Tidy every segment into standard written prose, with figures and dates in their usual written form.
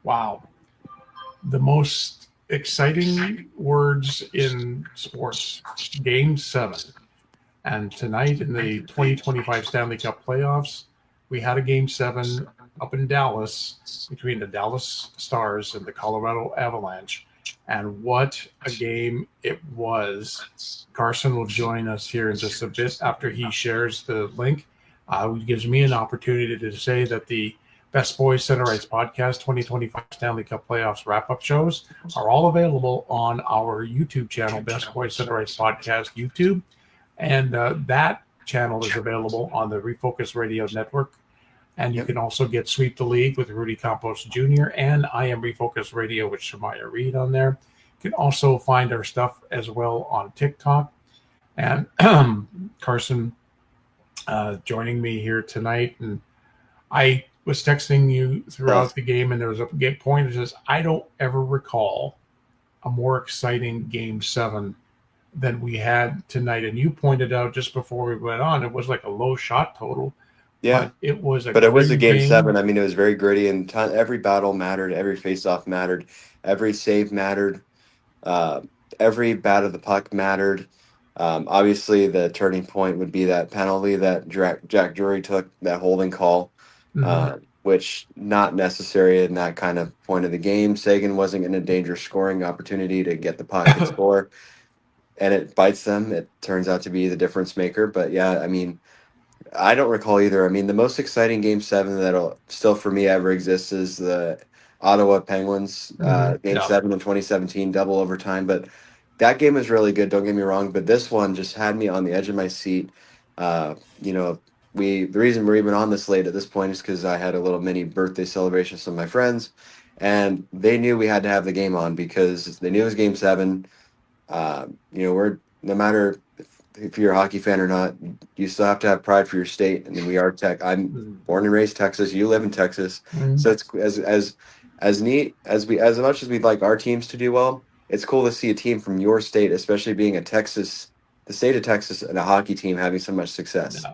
Wow. The most exciting words in sports. Game 7. And tonight in the 2025 Stanley Cup Playoffs, we had a Game 7 up in Dallas between the Dallas Stars and the Colorado Avalanche. And what a game it was. Carson will join us here in just a bit after he shares the link. It gives me an opportunity to say that the Best Boys Center Ice Podcast 2025 Stanley Cup Playoffs wrap up shows are all available on our YouTube channel, Best Boys Center Ice Podcast YouTube. And that channel is available on the Refocused Radio Network. And you can also get Sweep the League with Rudy Campos Jr. and I Am Refocused Radio with Shemaya Reed on there. You can also find our stuff as well on TikTok. And Carson joining me here tonight. And I was texting you throughout the game, and there was a point that says, I don't ever recall a more exciting Game 7 than we had tonight. And you pointed out just before we went on, it was like a low shot total. Yeah, but it was a game 7. I mean, it was very gritty, and every battle mattered, every faceoff mattered, every save mattered, every bat of the puck mattered. Obviously, the turning point would be that penalty that Jack Drury took, that holding call, which not necessary in that kind of point of the game. Sagan wasn't in a dangerous scoring opportunity to get the puck and score, and it bites them. It turns out to be the difference maker. But yeah, I mean, I don't recall either. I mean, the most exciting Game 7 that'll still for me ever exists is the Ottawa Penguins Game 7 in 2017, double overtime. But that game is really good, don't get me wrong. But this one just had me on the edge of my seat. The reason we're even on this late at this point is because I had a little mini birthday celebration with some of my friends, and they knew we had to have the game on because they knew it was Game 7. We're no matter if you're a hockey fan or not, you still have to have pride for your state. I mean, we are I'm born and raised Texas. You live in Texas, so it's as neat as much as we'd like our teams to do well. It's cool to see a team from your state, especially being the state of Texas, and a hockey team having so much success.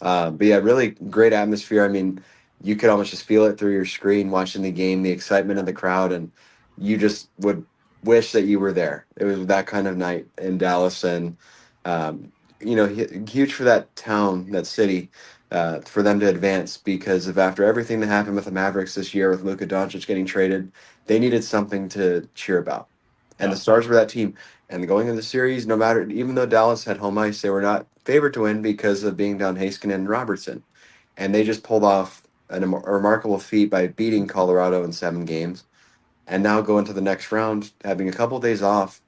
But yeah, really great atmosphere. I mean, you could almost just feel it through your screen watching the game, the excitement of the crowd, and you just would wish that you were there. It was that kind of night in Dallas, and huge for that town, that city, for them to advance because of after everything that happened with the Mavericks this year with Luka Doncic getting traded, they needed something to cheer about. And the Stars were that team. And going into the series, no matter, even though Dallas had home ice, they were not favored to win because of being down Heiskanen and Robertson. And they just pulled off a remarkable feat by beating Colorado in 7 games and now go into the next round having a couple days off.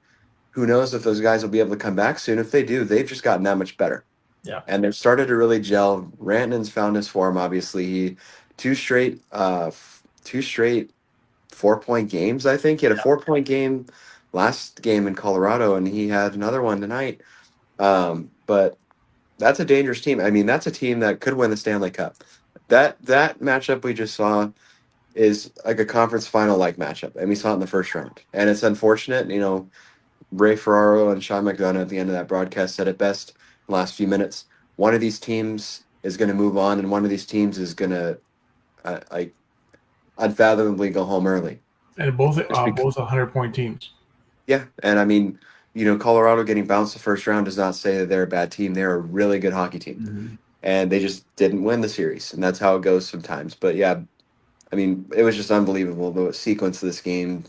Who knows if those guys will be able to come back soon? If they do, they've just gotten that much better. Yeah. And they've started to really gel. Rantanen's found his form, obviously. He two straight 4-point games, I think. He had a 4-point game last game in Colorado, and he had another one tonight. But that's a dangerous team. I mean, that's a team that could win the Stanley Cup. That matchup we just saw is like a conference final like matchup, and we saw it in the first round. And it's unfortunate, Ray Ferraro and Sean McDonough at the end of that broadcast said it best in the last few minutes. One of these teams is going to move on, and one of these teams is going to unfathomably go home early. And both 100-point teams. Yeah, and I mean, Colorado getting bounced the first round does not say that they're a bad team. They're a really good hockey team, and they just didn't win the series, and that's how it goes sometimes. But yeah, I mean, it was just unbelievable the sequence of this game.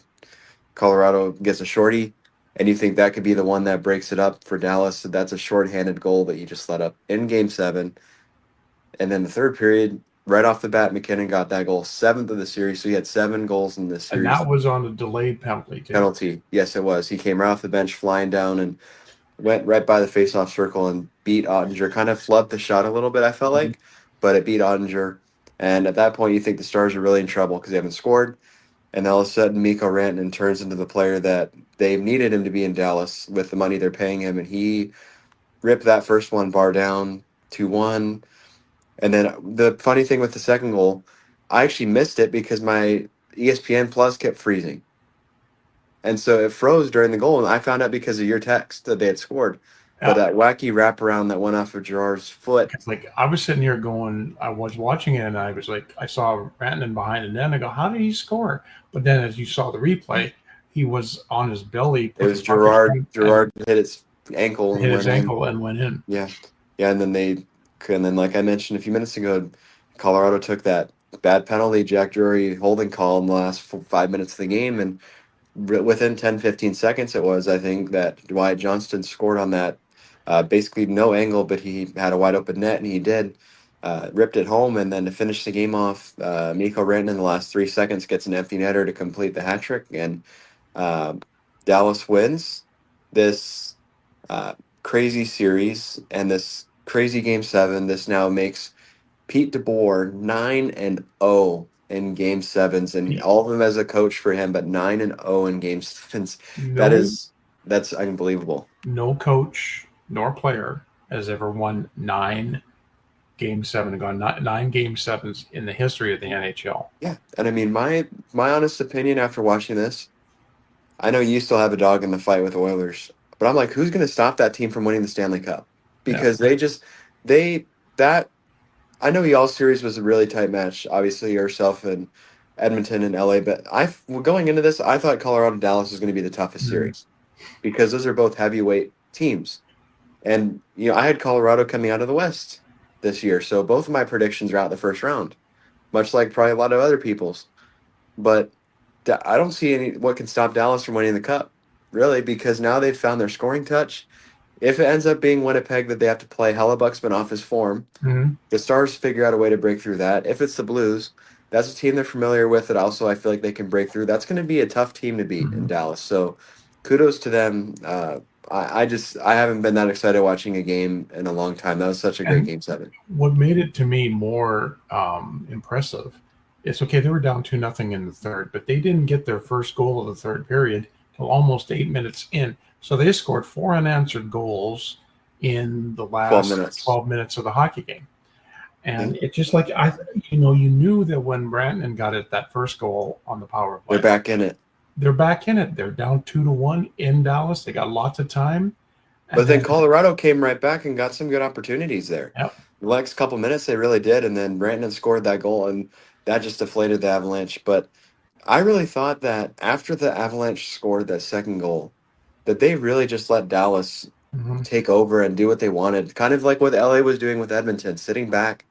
Colorado gets a shorty, and you think that could be the one that breaks it up for Dallas. So that's a shorthanded goal that you just let up in Game 7. And then the third period, right off the bat, McKinnon got that goal, 7th of the series. So he had 7 goals in this series. And that was on a delayed penalty, too. Penalty. Yes, it was. He came right off the bench flying down and went right by the faceoff circle and beat Ottinger. Kind of flubbed the shot a little bit, I felt like, but it beat Ottinger. And at that point, you think the Stars are really in trouble because they haven't scored. And all of a sudden, Mikko Rantanen turns into the player that they needed him to be in Dallas with the money they're paying him. And he ripped that first one bar down 2-1. And then the funny thing with the second goal, I actually missed it because my ESPN Plus kept freezing. And so it froze during the goal. And I found out because of your text that they had scored. but that wacky wraparound that went off of Gerard's foot. It's like I was sitting here going, I was watching it, and I was like, I saw Rantanen behind the net, and I go, how did he score? But then, as you saw the replay, he was on his belly. It was Gerard. Gerard hit his ankle and hit went his ankle and went in. Yeah, and then like I mentioned a few minutes ago, Colorado took that bad penalty, Jack Drury holding call in the last 5 minutes of the game, and within 10-15 seconds it was, I think, that Dwight Johnston scored on that, basically no angle, but he had a wide open net, and he did, ripped it home, and then to finish the game off, Mikko Rantanen in the last 3 seconds gets an empty netter to complete the hat trick, and Dallas wins this crazy series and this crazy game 7. This now makes Pete DeBoer 9-0 in game 7s, and all of them as a coach for him, but 9-0 in game 7s. That's unbelievable. No coach nor player has ever won 9 game 7 and gone 9 game 7s in the history of the NHL. Yeah, and I mean, my honest opinion after watching this, I know you still have a dog in the fight with the Oilers, but I'm like, who's going to stop that team from winning the Stanley Cup? Because I know y'all's series was a really tight match. Obviously, yourself and Edmonton and LA, but going into this, I thought Colorado Dallas was going to be the toughest series because those are both heavyweight teams, and I had Colorado coming out of the West this year, so both of my predictions are out the first round, much like probably a lot of other people's. But I don't see what can stop Dallas from winning the Cup, really, because now they've found their scoring touch. If it ends up being Winnipeg that they have to play, Hellebuck's been off his form. The Stars figure out a way to break through that. If it's the Blues, that's a team they're familiar with that also I feel like they can break through. That's going to be a tough team to beat in Dallas. So kudos to them. I haven't been that excited watching a game in a long time. That was such a great game 7. What made it to me more impressive is, okay, they were down 2-0 in the third, but they didn't get their first goal of the third period till almost 8 minutes in. So they scored 4 unanswered goals in the last 12 minutes of the hockey game. And it's just like, you knew that when Rantanen got it, that first goal on the power play. They're back in it. They're down 2-1 in Dallas. They got lots of time. But then Colorado came right back and got some good opportunities there. Yep. The next couple minutes they really did, and then Rantanen scored that goal, and that just deflated the Avalanche. But I really thought that after the Avalanche scored that second goal, that they really just let Dallas take over and do what they wanted, kind of like what LA was doing with Edmonton, sitting back.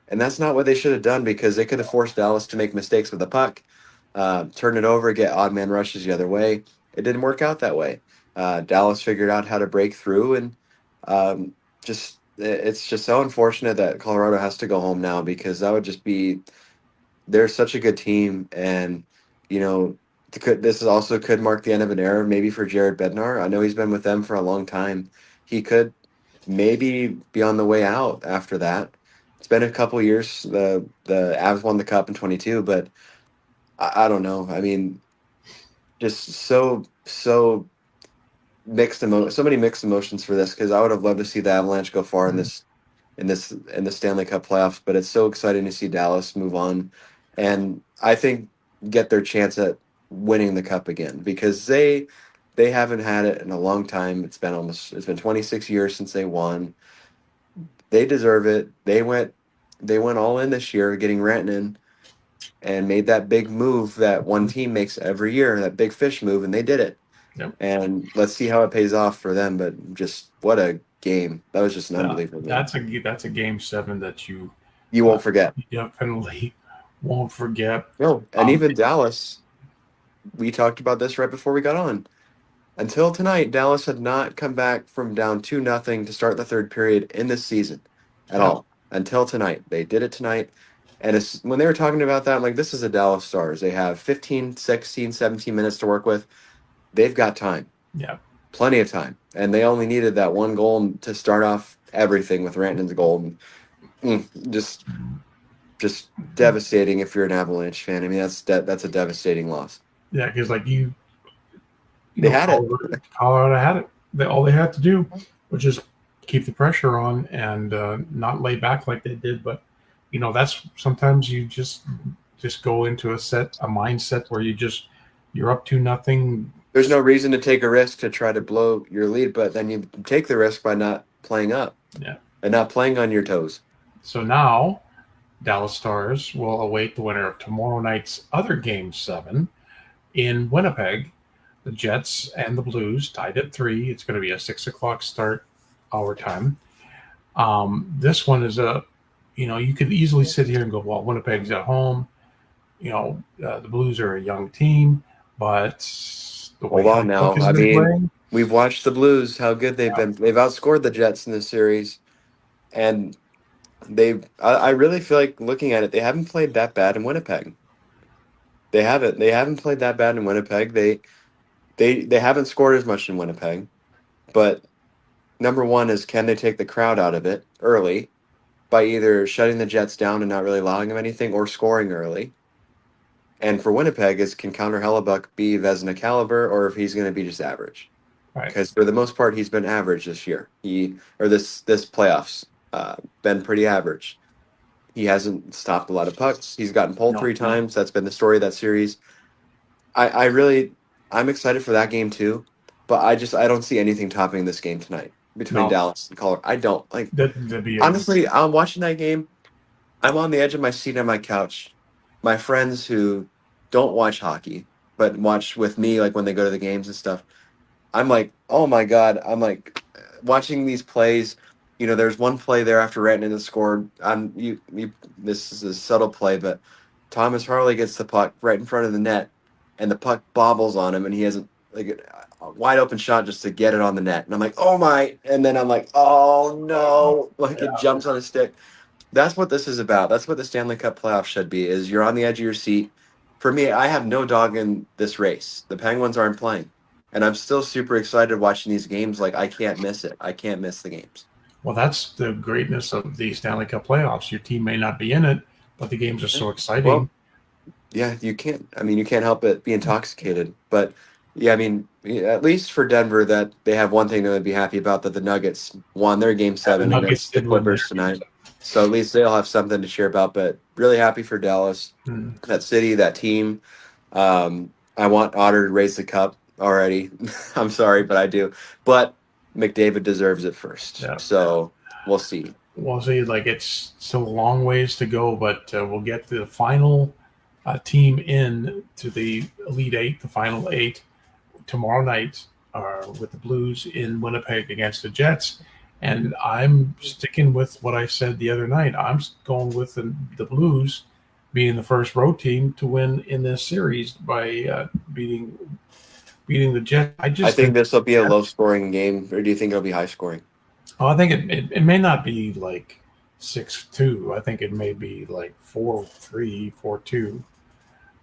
And that's not what they should have done, because they could have forced Dallas to make mistakes with the puck, turn it over, get odd man rushes the other way. It didn't work out that way. Dallas figured out how to break through, and it's just so unfortunate that Colorado has to go home now, because that would just be – they're such a good team, and, this also could mark the end of an era maybe for Jared Bednar. I know he's been with them for a long time. He could maybe be on the way out after that. It's been a couple years. The Avs won the Cup in 22, but I don't know. I mean, just so mixed so many mixed emotions for this, because I would have loved to see the Avalanche go far in the Stanley Cup playoffs, but it's so exciting to see Dallas move on, and I think get their chance at winning the Cup again, because they haven't had it in a long time. It's been 26 years since they won. They deserve it. They went all in this year, getting Rantanen, and made that big move that one team makes every year, that big fish move, and they did it. Yep. And let's see how it pays off for them. But just what a game! That was just an unbelievable game. That's a game 7 that you won't forget. You definitely won't forget. No, and even Dallas. We talked about this right before we got on. Until tonight, Dallas had not come back from down 2-0 to start the third period in this season at all. Until tonight. They did it tonight. And when they were talking about that, I'm like, this is the Dallas Stars. They have 15, 16, 17 minutes to work with. They've got time. Yeah. Plenty of time. And they only needed that one goal to start off everything with Rantanen's goal. Just devastating if you're an Avalanche fan. I mean, that's a devastating loss. Yeah, because they had it. Colorado had it. All they had to do was just keep the pressure on and not lay back like they did. But that's sometimes you just go into a mindset where you're up 2-0. There's no reason to take a risk to try to blow your lead, but then you take the risk by not playing up Yeah. and not playing on your toes. So now Dallas Stars will await the winner of tomorrow night's other Game 7 in Winnipeg. The Jets and the Blues tied at 3. It's going to be a 6 o'clock start our time. This one is you could easily sit here and go, well, Winnipeg's at home. The Blues are a young team, but the way Hold on now. Huck has I been mean, playing, we've watched the Blues, how good they've been. They've outscored the Jets in this series. And I really feel like looking at it, they haven't played that bad in Winnipeg. They haven't. They haven't played that bad in Winnipeg. They haven't scored as much in Winnipeg. But number one is, can they take the crowd out of it early by either shutting the Jets down and not really allowing them anything, or scoring early? And for Winnipeg, is, can Connor Hellebuck be Vezina caliber, or if he's going to be just average? right? Because for the most part, he's been average this year. This playoffs been pretty average. He hasn't stopped a lot of pucks. He's gotten pulled No. 3 times. That's been the story of that series. I'm excited for that game too, but I don't see anything topping this game tonight between No. Dallas and Colorado. I don't like. That'd be Honestly, I'm watching that game. I'm on the edge of my seat on my couch. My friends who don't watch hockey but watch with me, like when they go to the games and stuff, I'm like, oh my God. I'm like watching these plays. There's one play there after Rantanen has scored. This is a subtle play, but Thomas Harley gets the puck right in front of the net, and the puck bobbles on him, and he has a wide open shot just to get it on the net. And I'm like, oh my! And then I'm like, oh no! Like it jumps on his stick. That's what this is about. That's what the Stanley Cup playoffs should be. Is you're on the edge of your seat. For me, I have no dog in this race. The Penguins aren't playing. And I'm still super excited watching these games. Like, I can't miss it. I can't miss the games. Well, that's the greatness of the Stanley Cup playoffs. Your team may not be in it, but the games are so exciting. Well, yeah, you can't. I mean, you can't help but be intoxicated. But yeah, I mean, at least for Denver, that they have one thing to be happy about, that the Nuggets won their Game 7 against the Clippers tonight. So at least they'll have something to cheer about. But really happy for Dallas, that city, that team. I want Otter to raise the cup already. I'm sorry, but I do. But McDavid deserves it first. Yeah. So we'll see. We'll see. Like, it's still a long ways to go, but we'll get the final team in to the Elite Eight, the final 8, tomorrow night with the Blues in Winnipeg against the Jets. And I'm sticking with what I said the other night. I'm going with the Blues being the first road team to win in this series by beating the Jets. I think this will be a low-scoring game, or do you think it'll be high-scoring? Oh, I think it may not be like 6-2. I think it may be like 4-3,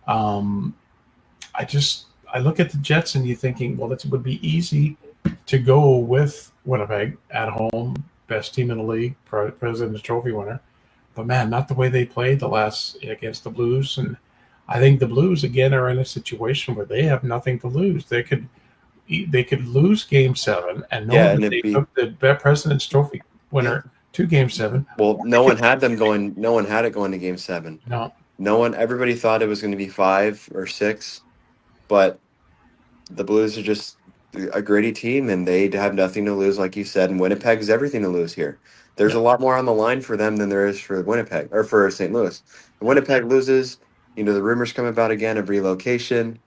4-2. I look at the Jets and you're thinking, well, it would be easy to go with Winnipeg at home, best team in the league, President's Trophy winner. But man, not the way they played the last against the Blues. And I think the Blues again are in a situation where they have nothing to lose. They could lose Game 7 and know that they took the President's Trophy winner to Game 7. Well, no one had it going to Game 7. No one. Everybody thought it was going to be 5 or 6, but the Blues are just a gritty team, and they have nothing to lose, like you said. And Winnipeg's everything to lose here. There's a lot more on the line for them than there is for Winnipeg or for St. Louis. When Winnipeg loses, the rumors come about again of relocation.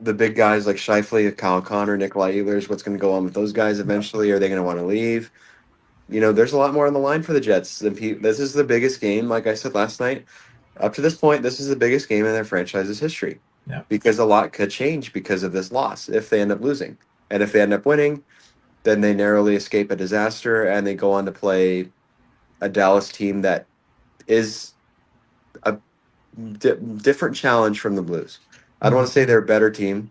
The big guys like Scheifele, Kyle Connor, Nikolai Ehlers, what's going to go on with those guys eventually? Are they going to want to leave? There's a lot more on the line for the Jets. This is the biggest game, like I said last night. Up to this point, this is the biggest game in their franchise's history. Yeah. Because a lot could change because of this loss if they end up losing. And if they end up winning, then they narrowly escape a disaster and they go on to play a Dallas team that is a different challenge from the Blues. I don't want to say they're a better team.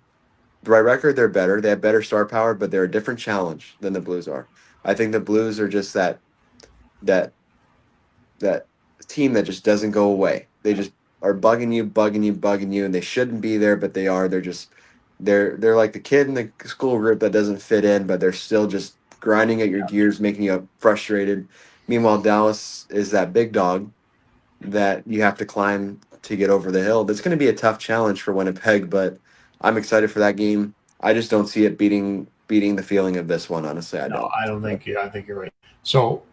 By record, they're better. They have better star power, but they're a different challenge than the Blues are. I think the Blues are just that team that just doesn't go away. They just are bugging you, and they shouldn't be there, but they are. They're like the kid in the school group that doesn't fit in, but they're still just grinding at your gears, making you frustrated. Meanwhile, Dallas is that big dog that you have to climb to get over the hill. That's going to be a tough challenge for Winnipeg, but I'm excited for that game. I just don't see it beating the feeling of this one. Honestly, I No, don't. I don't think. I think you're right. So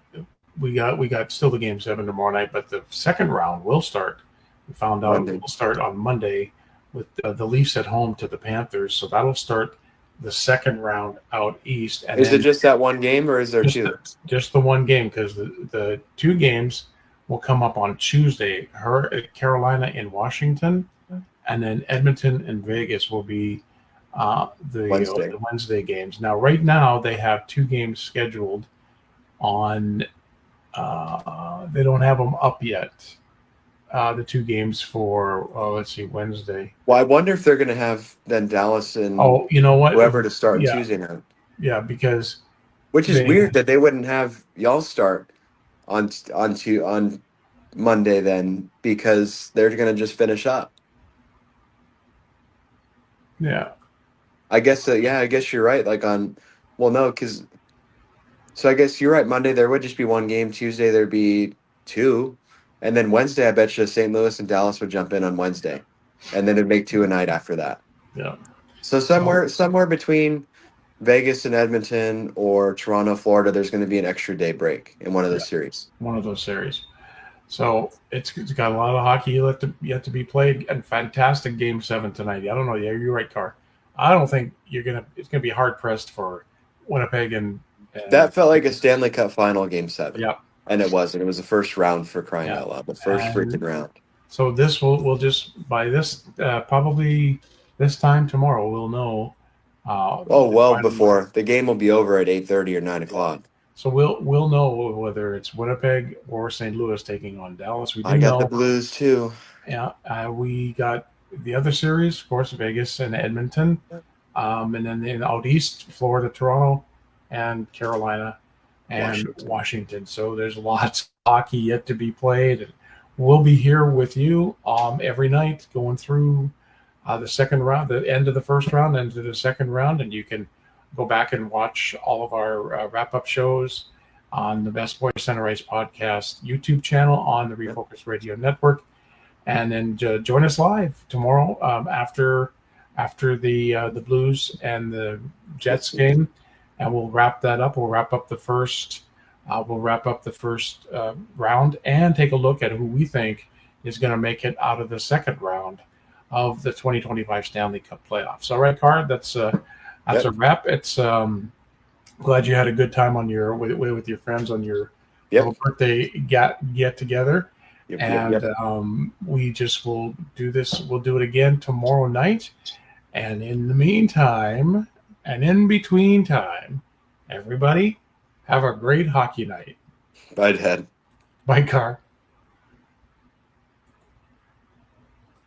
we got still the game 7 tomorrow night, but the second round will start. We found out Monday. will start on Monday with the Leafs at home to the Panthers. So that'll start the second round out east, and Is it then just that one game, or is there just two? just the one game, because the two games will come up on Tuesday. Carolina in Washington, and then Edmonton and Vegas will be Wednesday. the Wednesday games. Now, right now, they have two games scheduled on. They don't have them up yet. The two games for let's see, Wednesday. Well, I wonder if they're going to have then Dallas and Oh, you know what? whoever to start Yeah, Tuesday night, because which is they weird that they wouldn't have y'all start on Monday then, because they're going to just finish up. yeah. I guess I guess you're right. Like no, because so I guess you're right. Monday there would just be one game. Tuesday there'd be two, and then Wednesday I bet you St. Louis and Dallas would jump in on Wednesday, and then it'd make two a night after that. Yeah. So somewhere between Vegas and Edmonton or Toronto, Florida, there's going to be an extra day break in one of those series. One of those series. So it's got a lot of hockey yet to be played, and fantastic game 7 tonight. I don't know. Yeah, you're right, Carr. I don't think it's gonna be hard pressed for Winnipeg and That felt like a Stanley Cup final game 7. yeah. And it wasn't. It was the first round, for crying Yeah. out loud. The first freaking round. So this will just by this probably this time tomorrow we'll know. Before the game will be over at 8:30 or 9 o'clock. So we'll know whether it's Winnipeg or St. Louis taking on Dallas. We do I got know the Blues too. Yeah, we got the other series, of course, Vegas and Edmonton, and then out east, Florida, Toronto, and Carolina, and Washington. So there's lots of hockey yet to be played, and we'll be here with you every night going through the second round, the end of the first round, into the second round, and you can go back and watch all of our wrap-up shows on the Best Boys Center Ice podcast YouTube channel on the Refocused Radio Network. And then join us live tomorrow after the Blues and the Jets game, and we'll wrap that up. We'll wrap up the first round and take a look at who we think is going to make it out of the second round of the 2025 Stanley Cup Playoffs. All right, Carr, that's a wrap. It's glad you had a good time on your with your friends on your little birthday get together. We just will do this. We'll do it again tomorrow night. And in the meantime, and in between time, everybody have a great hockey night. Bye, Dad. Bye, Carr.